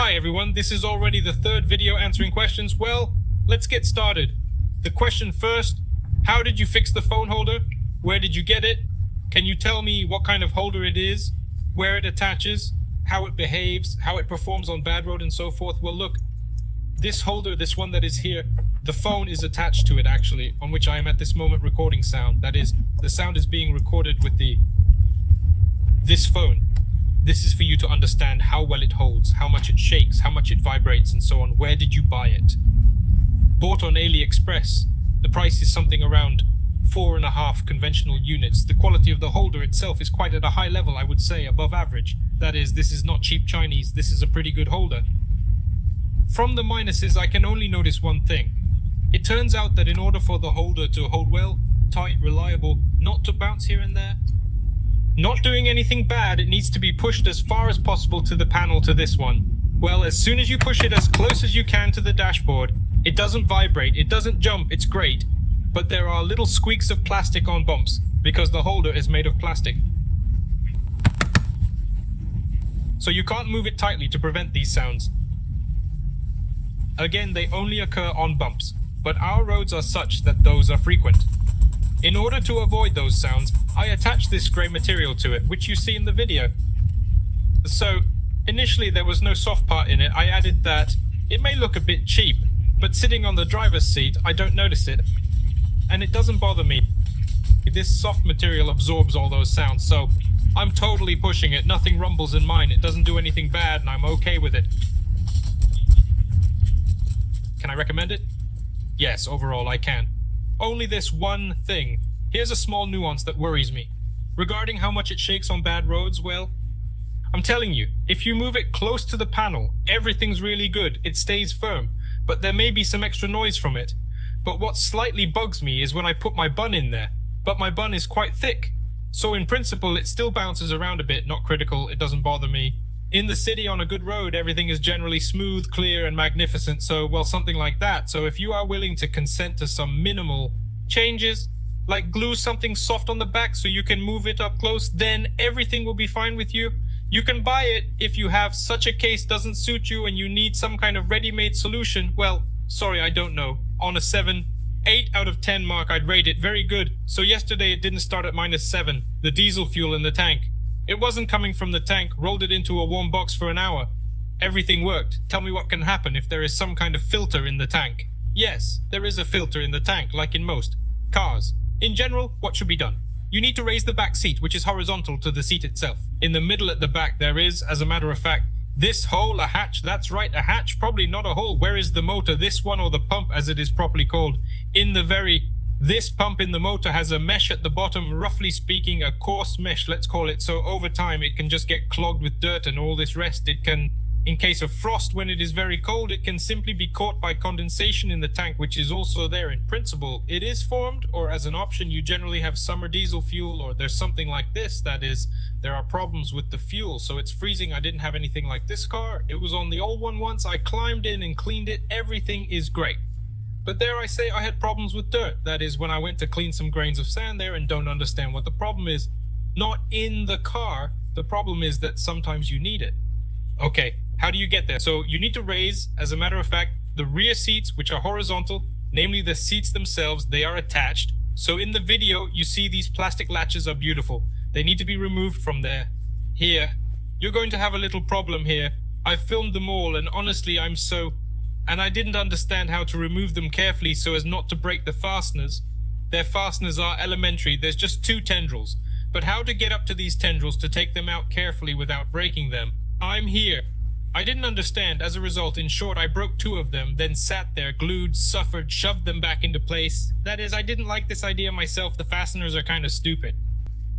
Hi everyone, this is already the third video answering questions. Well, let's get started. The question first, how did you fix the phone holder? Where did you get it? Can you tell me what kind of holder it is, where it attaches, how it behaves, how it performs on bad road and so forth? Well look, this holder, this one that is here, the phone is attached to it actually, on which I am at this moment recording sound. That is, the sound is being recorded with this phone. This is for you to understand how well it holds, how much it shakes, how much it vibrates and so on. Where did you buy it? Bought on AliExpress. The price is something around 4.5 conventional units. The quality of the holder itself is quite at a high level, I would say, above average. That is, this is not cheap Chinese, this is a pretty good holder. From the minuses, I can only notice one thing. It turns out that in order for the holder to hold well, tight, reliable, not to bounce here and there, not doing anything bad, it needs to be pushed as far as possible to the panel to this one. Well, as soon as you push it as close as you can to the dashboard, it doesn't vibrate, it doesn't jump, it's great. But there are little squeaks of plastic on bumps, because the holder is made of plastic. So you can't move it tightly to prevent these sounds. Again, they only occur on bumps, but our roads are such that those are frequent. In order to avoid those sounds, I attached this grey material to it, which you see in the video. So, initially there was no soft part in it. I added that. It may look a bit cheap, but sitting on the driver's seat, I don't notice it. And it doesn't bother me. This soft material absorbs all those sounds, so I'm totally pushing it. Nothing rumbles in mine. It doesn't do anything bad, and I'm okay with it. Can I recommend it? Yes, overall I can. Only this one thing. Here's a small nuance that worries me. Regarding how much it shakes on bad roads, well, I'm telling you, if you move it close to the panel, everything's really good, it stays firm, but there may be some extra noise from it. But what slightly bugs me is when I put my bun in there, but my bun is quite thick. So in principle, it still bounces around a bit, not critical, it doesn't bother me. In the city on a good road, everything is generally smooth, clear, and magnificent, so, well, something like that. So if you are willing to consent to some minimal changes, like glue something soft on the back so you can move it up close, then everything will be fine with you. You can buy it if you have such a case doesn't suit you and you need some kind of ready-made solution. Well, sorry, I don't know. On a 8 out of 10 mark, I'd rate it very good. So yesterday it didn't start at -7, the diesel fuel in the tank. It wasn't coming from the tank, rolled it into a warm box for an hour. Everything worked. Tell me what can happen if there is some kind of filter in the tank. Yes, there is a filter in the tank, like in most cars. In general, what should be done? You need to raise the back seat, which is horizontal to the seat itself. In the middle at the back there is, as a matter of fact, this hole, a hatch. That's right, a hatch, probably not a hole. Where is the motor? This one, or the pump as it is properly called. This pump in the motor has a mesh at the bottom, roughly speaking a coarse mesh, let's call it, so over time it can just get clogged with dirt and all this rest. It can, in case of frost when it is very cold, it can simply be caught by condensation in the tank, which is also there in principle. It is formed, or as an option you generally have summer diesel fuel, or there's something like this, that is, there are problems with the fuel, so it's freezing. I didn't have anything like this car, it was on the old one once, I climbed in and cleaned it, everything is great. But there I say I had problems with dirt. That is, when I went to clean some grains of sand there and don't understand what the problem is. Not in the car, the problem is that sometimes you need it. Okay, how do you get there? So you need to raise, as a matter of fact, the rear seats, which are horizontal, namely the seats themselves, they are attached. So in the video, you see these plastic latches are beautiful. They need to be removed from there. Here, you're going to have a little problem here. I filmed them all, and honestly, and I didn't understand how to remove them carefully so as not to break the fasteners. Their fasteners are elementary, there's just 2 tendrils. But how to get up to these tendrils to take them out carefully without breaking them? I'm here. I didn't understand. As a result, in short, I broke 2 of them, then sat there, glued, suffered, shoved them back into place. That is, I didn't like this idea myself, the fasteners are kind of stupid.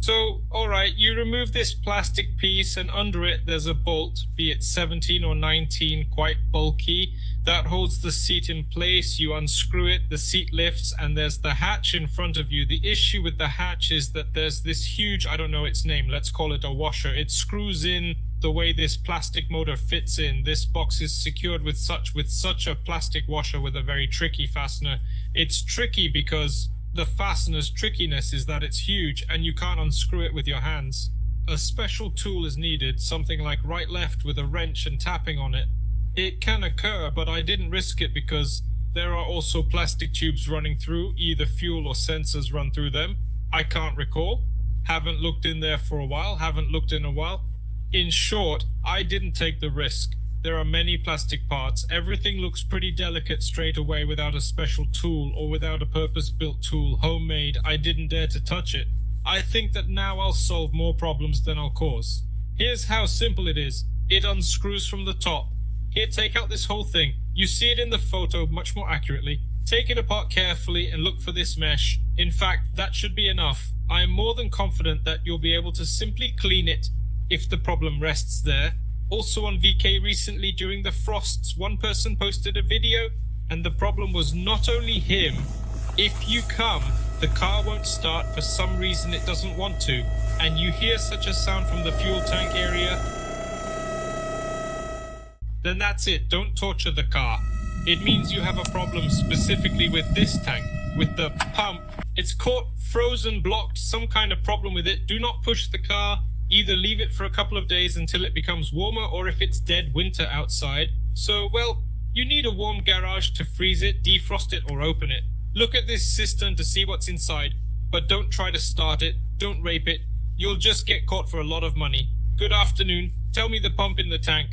So, alright, you remove this plastic piece and under it there's a bolt, be it 17 or 19, quite bulky, that holds the seat in place. You unscrew it, the seat lifts, and there's the hatch in front of you. The issue with the hatch is that there's this huge, I don't know its name, let's call it a washer. It screws in the way this plastic motor fits in. This box is secured with such a plastic washer with a very tricky fastener. It's tricky because the fastener's trickiness is that it's huge and you can't unscrew it with your hands. A special tool is needed, something like right-left with a wrench and tapping on it. It can occur, but I didn't risk it because there are also plastic tubes running through, either fuel or sensors run through them. I can't recall. Haven't looked in there for a while, haven't looked in a while. In short, I didn't take the risk. There are many plastic parts. Everything looks pretty delicate straight away without a special tool or without a purpose-built tool, homemade. I didn't dare to touch it. I think that now I'll solve more problems than I'll cause. Here's how simple it is. It unscrews from the top. Here, take out this whole thing. You see it in the photo much more accurately. Take it apart carefully and look for this mesh. In fact, that should be enough. I am more than confident that you'll be able to simply clean it if the problem rests there. Also on VK recently during the frosts, one person posted a video and the problem was not only him. If you come, the car won't start for some reason it doesn't want to, and you hear such a sound from the fuel tank area, then that's it. Don't torture the car. It means you have a problem specifically with this tank, with the pump. It's caught, frozen, blocked, some kind of problem with it. Do not push the car. Either leave it for a couple of days until it becomes warmer, or if it's dead winter outside. So, well, you need a warm garage to freeze it, defrost it, or open it. Look at this cistern to see what's inside, but don't try to start it, don't rape it. You'll just get caught for a lot of money. Good afternoon. Tell me the pump in the tank.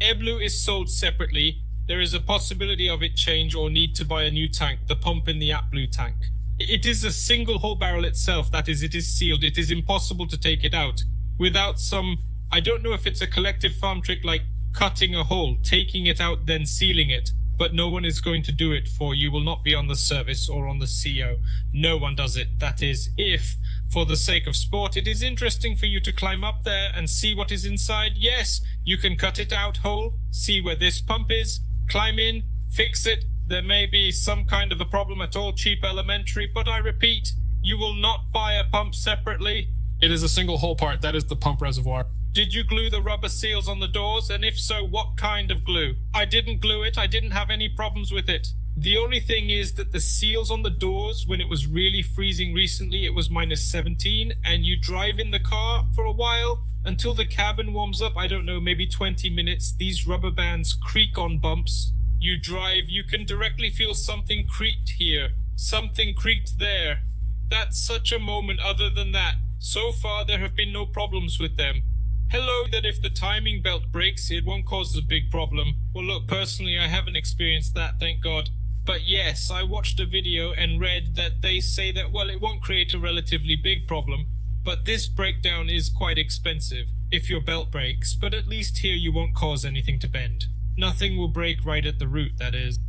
Adblue is sold separately. There is a possibility of it change or need to buy a new tank, the pump in the Adblue tank. It is a single whole barrel itself, that is, it is sealed. It is impossible to take it out without some, I don't know if it's a collective farm trick like cutting a hole, taking it out, then sealing it. But no one is going to do it for you. Will not be on the service or on the CO. No one does it. That is, if, for the sake of sport, it is interesting for you to climb up there and see what is inside. Yes, you can cut it out whole, see where this pump is, climb in, fix it. There may be some kind of a problem at all, cheap elementary, but I repeat, you will not buy a pump separately. It is a single hole part. That is the pump reservoir. Did you glue the rubber seals on the doors? And if so, what kind of glue? I didn't glue it. I didn't have any problems with it. The only thing is that the seals on the doors, when it was really freezing recently, it was -17, and you drive in the car for a while until the cabin warms up, I don't know, maybe 20 minutes. These rubber bands creak on bumps. You drive, you can directly feel something creaked here, something creaked there. That's such a moment. Other than that, so far there have been no problems with them. Hello, that if the timing belt breaks, it won't cause a big problem. Well, look, personally, I haven't experienced that, thank God. But yes, I watched a video and read that they say that, well, it won't create a relatively big problem, but this breakdown is quite expensive if your belt breaks, but at least here you won't cause anything to bend. Nothing will break right at the root, that is.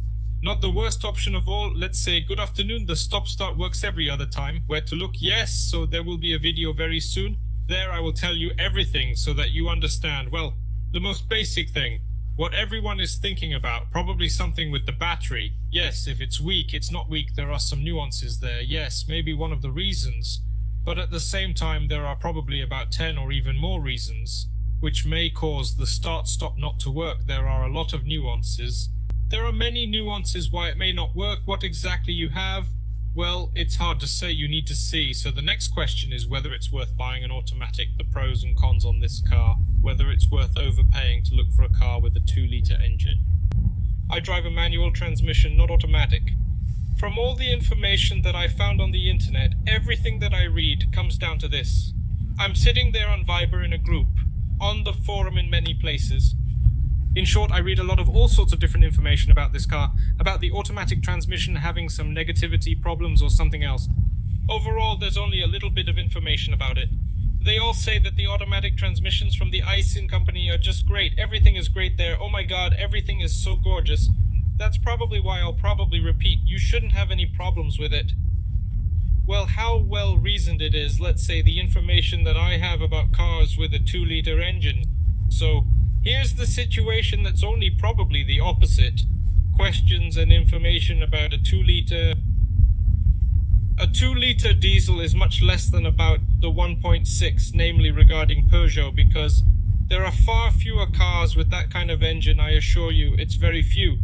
Not the worst option of all. Let's say, good afternoon, the stop-start works every other time. Where to look? Yes, so there will be a video very soon. There I will tell you everything so that you understand, well, the most basic thing. What everyone is thinking about, probably something with the battery. Yes, if it's weak, it's not weak, there are some nuances there. Yes, maybe one of the reasons. But at the same time, there are probably about 10 or even more reasons, which may cause the start-stop not to work. There are a lot of nuances. There are many nuances why it may not work. What exactly you have, well, it's hard to say, you need to see. So the next question is whether it's worth buying an automatic, the pros and cons on this car, whether it's worth overpaying to look for a car with a 2-litre engine. I drive a manual transmission, not automatic. From all the information that I found on the internet, everything that I read comes down to this. I'm sitting there on Viber in a group, on the forum in many places. In short, I read a lot of all sorts of different information about this car, about the automatic transmission having some negativity problems or something else. Overall, there's only a little bit of information about it. They all say that the automatic transmissions from the Aisin company are just great. Everything is great there. Oh my god, everything is so gorgeous. That's probably why I'll probably repeat, you shouldn't have any problems with it. Well, how well reasoned it is, let's say, the information that I have about cars with a 2-litre engine. So, here's the situation that's only probably the opposite. Questions and information about a 2-litre... A 2-litre diesel is much less than about the 1.6, namely regarding Peugeot, because there are far fewer cars with that kind of engine, I assure you, it's very few.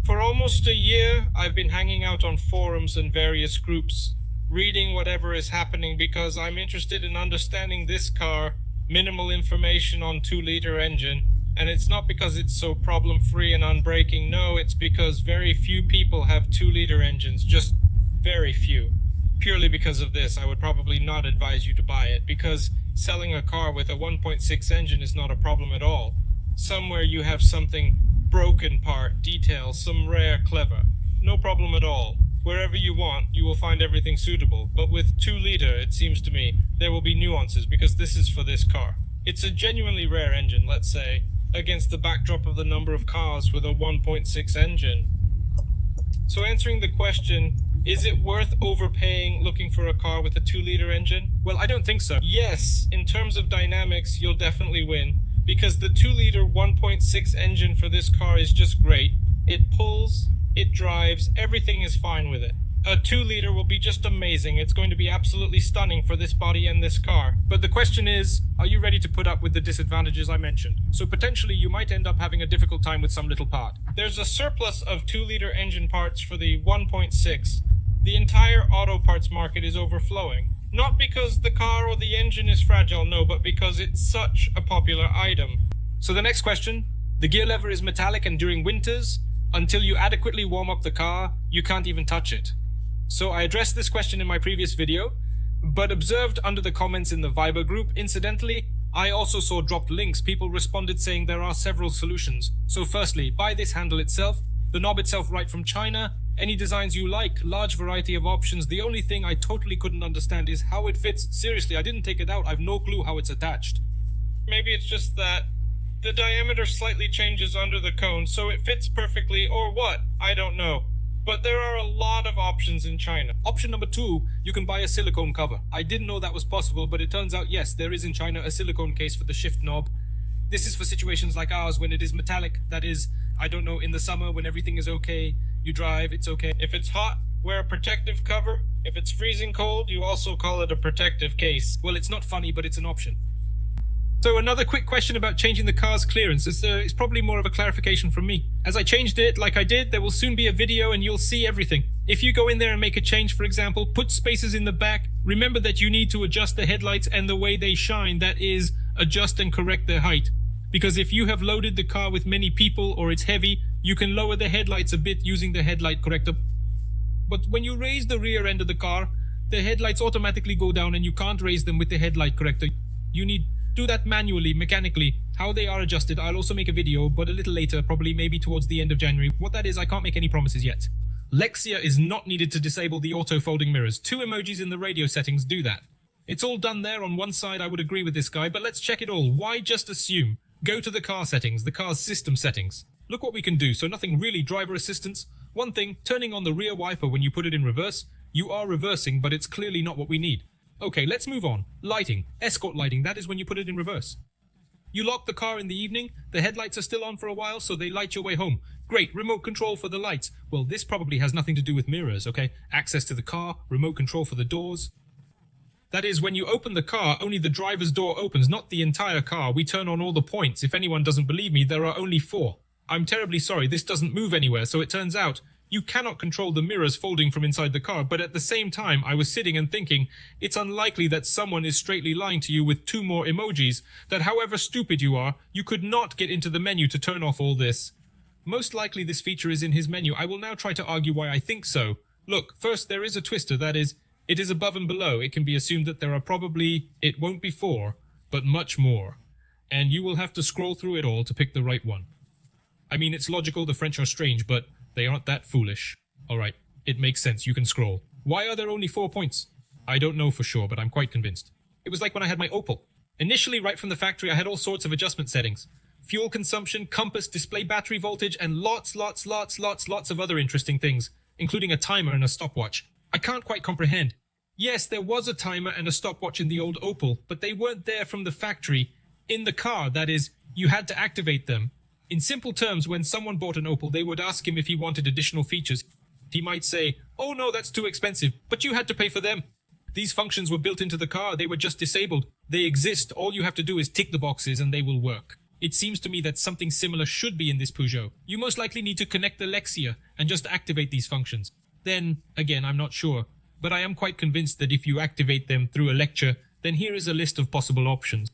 For almost a year, I've been hanging out on forums and various groups, reading whatever is happening because I'm interested in understanding this car, minimal information on 2-litre engine. And it's not because it's so problem-free and unbreaking, no, it's because very few people have 2-liter engines, just very few. Purely because of this, I would probably not advise you to buy it, because selling a car with a 1.6 engine is not a problem at all. Somewhere you have something broken part, detail, some rare clever. No problem at all. Wherever you want, you will find everything suitable, but with 2-liter, it seems to me, there will be nuances, because this is for this car. It's a genuinely rare engine, let's say, against the backdrop of the number of cars with a 1.6 engine. So answering the question, is it worth overpaying looking for a car with a 2-liter engine? Well, I don't think so. Yes, in terms of dynamics, you'll definitely win, because the 2-liter 1.6 engine for this car is just great. It pulls, it drives, everything is fine with it. A 2-liter will be just amazing. It's going to be absolutely stunning for this body and this car. But the question is, are you ready to put up with the disadvantages I mentioned? So potentially you might end up having a difficult time with some little part. There's a surplus of 2-liter engine parts for the 1.6. The entire auto parts market is overflowing. Not because the car or the engine is fragile, no, but because it's such a popular item. So the next question, the gear lever is metallic and during winters, until you adequately warm up the car, you can't even touch it. So I addressed this question in my previous video, but observed under the comments in the Viber group, incidentally, I also saw dropped links. People responded saying there are several solutions. So firstly, buy this handle itself, the knob itself right from China, any designs you like, large variety of options. The only thing I totally couldn't understand is how it fits. Seriously, I didn't take it out. I've no clue how it's attached. Maybe it's just that the diameter slightly changes under the cone, so it fits perfectly, or what? I don't know. But there are a lot of options in China. Option number 2, you can buy a silicone cover. I didn't know that was possible, but it turns out, yes, there is in China a silicone case for the shift knob. This is for situations like ours when it is metallic. That is, I don't know, in the summer when everything is okay, you drive, it's okay. If it's hot, wear a protective cover. If it's freezing cold, you also call it a protective case. Well, it's not funny, but it's an option. So another quick question about changing the car's clearance. It's probably more of a clarification from me. As I changed it like I did, there will soon be a video and you'll see everything. If you go in there and make a change, for example, put spacers in the back, remember that you need to adjust the headlights and the way they shine, that is, adjust and correct their height. Because if you have loaded the car with many people or it's heavy, you can lower the headlights a bit using the headlight corrector. But when you raise the rear end of the car, the headlights automatically go down and you can't raise them with the headlight corrector. You need do that manually, mechanically. How they are adjusted, I'll also make a video, but a little later, probably maybe towards the end of January. What that is, I can't make any promises yet. Lexia is not needed to disable the auto folding mirrors. 2 emojis in the radio settings do that. It's all done there on one side, I would agree with this guy, but let's check it all. Why just assume? Go to the car settings, the car's system settings. Look what we can do, so nothing really driver assistance. One thing, turning on the rear wiper when you put it in reverse. You are reversing, but it's clearly not what we need. Okay, let's move on. Lighting. Escort lighting, that is when you put it in reverse. You lock the car in the evening, the headlights are still on for a while, so they light your way home. Great, remote control for the lights. Well, this probably has nothing to do with mirrors, okay? Access to the car, remote control for the doors. That is, when you open the car, only the driver's door opens, not the entire car. We turn on all the points. If anyone doesn't believe me, there are only 4. I'm terribly sorry, this doesn't move anywhere, so it turns out you cannot control the mirrors folding from inside the car, but at the same time, I was sitting and thinking, it's unlikely that someone is straightly lying to you with 2 more emojis, that however stupid you are, you could not get into the menu to turn off all this. Most likely this feature is in his menu. I will now try to argue why I think so. Look, first there is a twister, that is, it is above and below. It can be assumed that there are probably, it won't be 4, but much more. And you will have to scroll through it all to pick the right one. I mean, it's logical, the French are strange, but they aren't that foolish. Alright, it makes sense, you can scroll. Why are there only 4 points? I don't know for sure, but I'm quite convinced. It was like when I had my Opel. Initially, right from the factory, I had all sorts of adjustment settings. Fuel consumption, compass, display battery voltage, and lots of other interesting things, including a timer and a stopwatch. I can't quite comprehend. Yes, there was a timer and a stopwatch in the old Opel, but they weren't there from the factory. In the car, that is, you had to activate them. In simple terms, when someone bought an Opel, they would ask him if he wanted additional features. He might say, "Oh no, that's too expensive," but you had to pay for them. These functions were built into the car, they were just disabled. They exist, all you have to do is tick the boxes and they will work. It seems to me that something similar should be in this Peugeot. You most likely need to connect the Lexia and just activate these functions. Then, again, I'm not sure, but I am quite convinced that if you activate them through a lecture, then here is a list of possible options.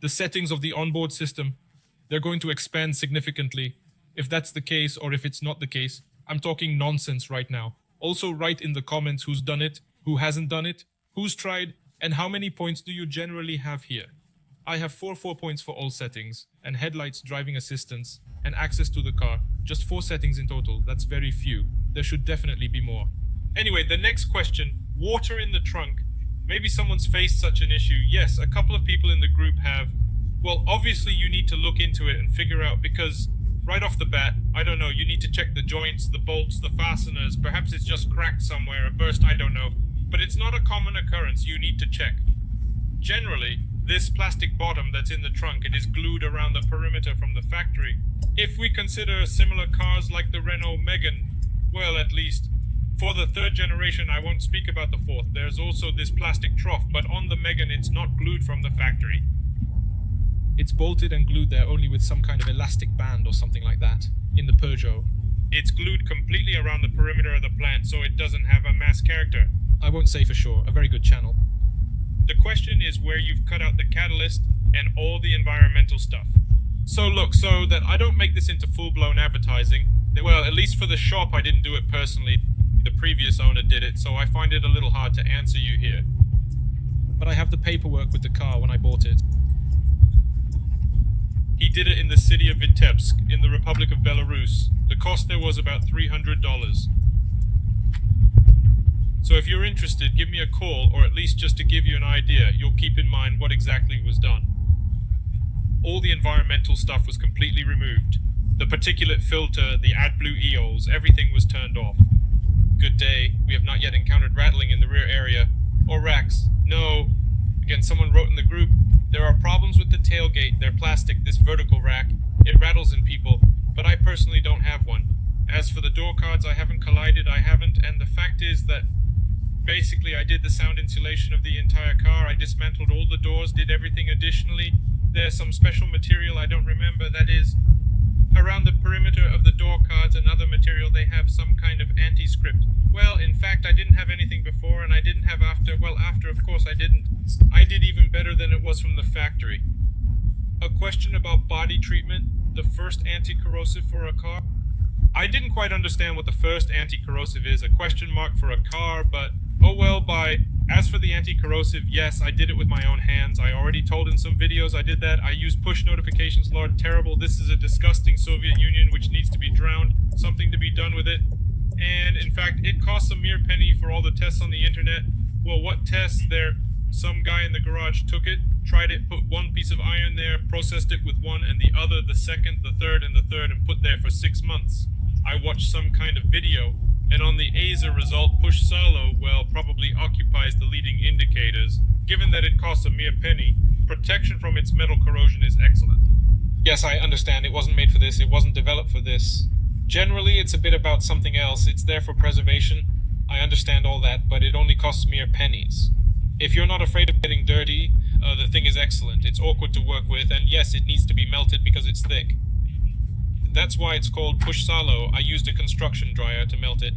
The settings of the onboard system. they're going to expand significantly. If that's the case, or if it's not the case, I'm talking nonsense right now. Also write in the comments who's done it, who hasn't done it, who's tried, and how many points do you generally have here. I have 4 points for all settings, and headlights, driving assistance, and access to the car. Just 4 settings in total. That's very few. There should definitely be more. Anyway, the next question, water in the trunk. Maybe someone's faced such an issue. Yes, a couple of people in the group have. Well, obviously you need to look into it and figure out, because right off the bat, I don't know, you need to check the joints, the bolts, the fasteners. Perhaps it's just cracked somewhere, a burst, I don't know. But it's not a common occurrence. You need to check. Generally, this plastic bottom that's in the trunk, it is glued around the perimeter from the factory. If we consider similar cars like the Renault Megane, well, at least for the 3rd generation, I won't speak about the 4th. There's also this plastic trough, but on the Megane, it's not glued from the factory. It's bolted and glued there only with some kind of elastic band or something like that. In the Peugeot, it's glued completely around the perimeter of the plant, so it doesn't have a mass character. I won't say for sure. A very good channel. The question is where you've cut out the catalyst and all the environmental stuff. So look, so that I don't make this into full-blown advertising, well, at least for the shop I didn't do it personally. The previous owner did it, so I find it a little hard to answer you here. But I have the paperwork with the car when I bought it. He did it in the city of Vitebsk, in the Republic of Belarus. The cost there was about $300. So if you're interested, give me a call, or at least just to give you an idea, you'll keep in mind what exactly was done. All the environmental stuff was completely removed. The particulate filter, the Adblue eels, everything was turned off. Good day, we have not yet encountered rattling in the rear area. Or racks. No. Again, someone wrote in the group, there are problems with the tailgate, they're plastic, this vertical rack. It rattles in people, but I personally don't have one. As for the door cards, I haven't collided, and the fact is that basically I did the sound insulation of the entire car, I dismantled all the doors, did everything additionally. There's some special material I don't remember, that is, around the perimeter of the door cards, another material, they have some kind of anti-script. Well, in fact, I didn't have anything before, and I didn't have after. Well, after, of course, I didn't. I did even better than it was from the factory. A question about body treatment, the first anti-corrosive for a car. I didn't quite understand what the first anti-corrosive is, a question mark for a car, but oh well, as for the anti-corrosive, yes, I did it with my own hands. I already told in some videos I did that. I used push notifications, Lord, terrible. This is a disgusting Soviet Union which needs to be drowned. Something to be done with it. And in fact, it costs a mere penny for all the tests on the internet. Well, what tests? Some guy in the garage took it, tried it, put one piece of iron there, processed it with one and the other, the second, the third, and the third, and put there for 6 months. I watched some kind of video, and on the ASA result, push solo, well, probably occupies the leading indicators. Given that it costs a mere penny, protection from its metal corrosion is excellent. Yes, I understand. It wasn't made for this. It wasn't developed for this. Generally, it's a bit about something else. It's there for preservation. I understand all that, but it only costs mere pennies. If you're not afraid of getting dirty, the thing is excellent. It's awkward to work with, and yes, it needs to be melted because it's thick. That's why it's called push salo. I used a construction dryer to melt it.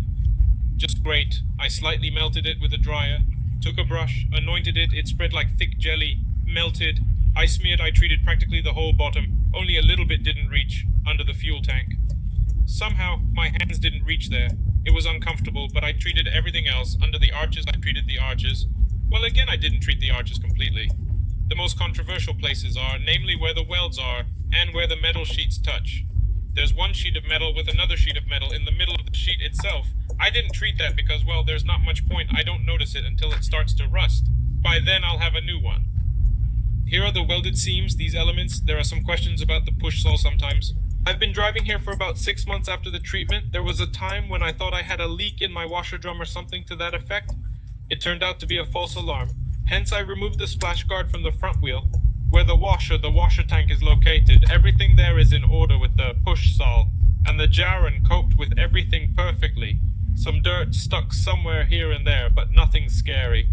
Just great. I slightly melted it with a dryer, took a brush, anointed it, it spread like thick jelly, melted. I treated practically the whole bottom, only a little bit didn't reach, under the fuel tank. Somehow, my hands didn't reach there. It was uncomfortable, but I treated everything else. Under the arches, I treated the arches. Well, again, I didn't treat the arches completely. The most controversial places are, namely where the welds are, and where the metal sheets touch. There's one sheet of metal with another sheet of metal in the middle of the sheet itself. I didn't treat that because, well, there's not much point. I don't notice it until it starts to rust. By then, I'll have a new one. Here are the welded seams, these elements. There are some questions about the push saw sometimes. I've been driving here for about 6 months after the treatment. There was a time when I thought I had a leak in my washer drum or something to that effect. It turned out to be a false alarm. Hence, I removed the splash guard from the front wheel. Where the washer tank is located, everything there is in order with the push saw, and the jarron coped with everything perfectly. Some dirt stuck somewhere here and there, but nothing scary.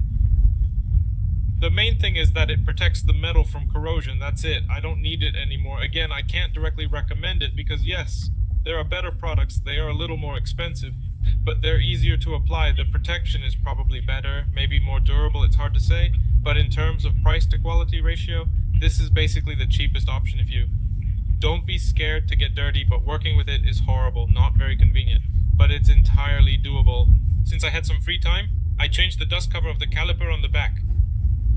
The main thing is that it protects the metal from corrosion, that's it. I don't need it anymore. Again, I can't directly recommend it because yes, there are better products, they are a little more expensive, but they're easier to apply. The protection is probably better, maybe more durable, it's hard to say, but in terms of price to quality ratio, this is basically the cheapest option if you Don't be scared to get dirty, but working with it is horrible, not very convenient. But it's entirely doable. Since I had some free time, I changed the dust cover of the caliper on the back.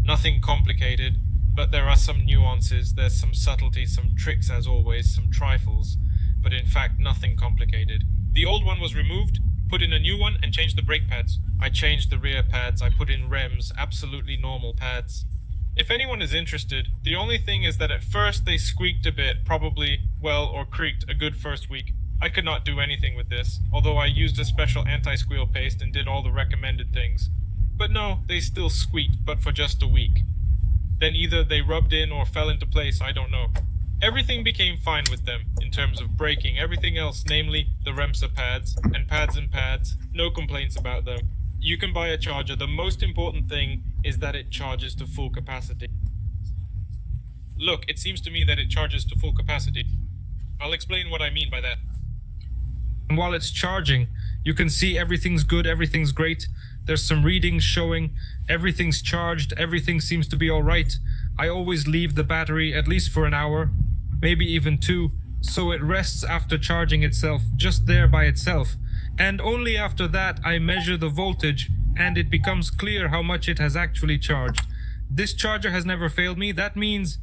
Nothing complicated, but there are some nuances, there's some subtlety, some tricks as always, some trifles, but in fact nothing complicated. The old one was removed, put in a new one, and changed the brake pads. I changed the rear pads, I put in rems, absolutely normal pads. If anyone is interested, the only thing is that at first they squeaked a bit, probably, or creaked a good first week. I could not do anything with this, although I used a special anti-squeal paste and did all the recommended things. But no, they still squeaked, but for just a week. Then either they rubbed in or fell into place, I don't know. Everything became fine with them, in terms of braking, everything else, namely the Remsa pads, and pads, no complaints about them. You can buy a charger, the most important thing is that it charges to full capacity. Look, it seems to me that it charges to full capacity. I'll explain what I mean by that. And while it's charging, you can see everything's good, everything's great. There's some readings showing everything's charged, everything seems to be alright. I always leave the battery at least for an hour, maybe even 2, so it rests after charging itself, just there by itself. And only after that I measure the voltage and it becomes clear how much it has actually charged. This charger has never failed me. That means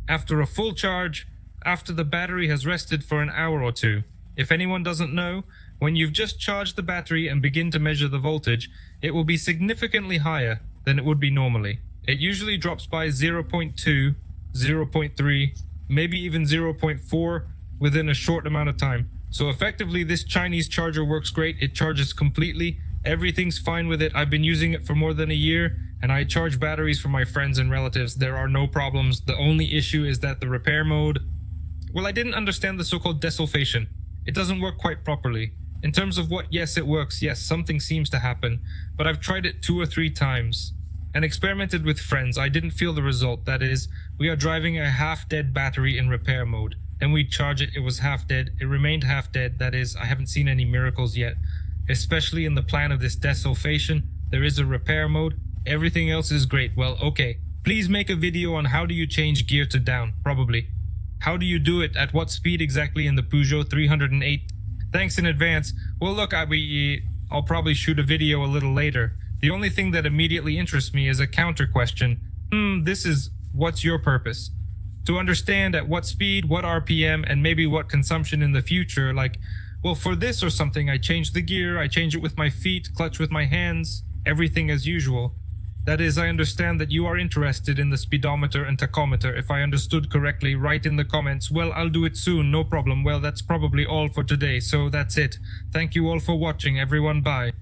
after a full charge, after the battery has rested for an hour or 2. If anyone doesn't know, when you've just charged the battery and begin to measure the voltage, it will be significantly higher than it would be normally. It usually drops by 0.2, 0.3, maybe even 0.4 within a short amount of time. So effectively, this Chinese charger works great. It charges completely. Everything's fine with it. I've been using it for more than a year, and I charge batteries for my friends and relatives. There are no problems. The only issue is that the repair mode... Well, I didn't understand the so-called desulfation. It doesn't work quite properly. In terms of what, yes, it works. Yes, something seems to happen. But I've tried it 2 or 3 times and experimented with friends. I didn't feel the result. That is, we are driving a half-dead battery in repair mode. Then we charge it, it was half dead, it remained half dead, that is, I haven't seen any miracles yet. Especially in the plan of this desulfation, there is a repair mode, everything else is great. Well, okay, please make a video on how do you change gear to down, probably. How do you do it, at what speed exactly in the Peugeot 308? Thanks in advance. Well look, I'll probably shoot a video a little later. The only thing that immediately interests me is a counter question. This is, what's your purpose? To understand at what speed, what RPM, and maybe what consumption in the future, like, well, for this or something, I change the gear, I change it with my feet, clutch with my hands, everything as usual. That is, I understand that you are interested in the speedometer and tachometer. If I understood correctly, write in the comments, well, I'll do it soon, no problem. Well, that's probably all for today, so that's it. Thank you all for watching, everyone, bye.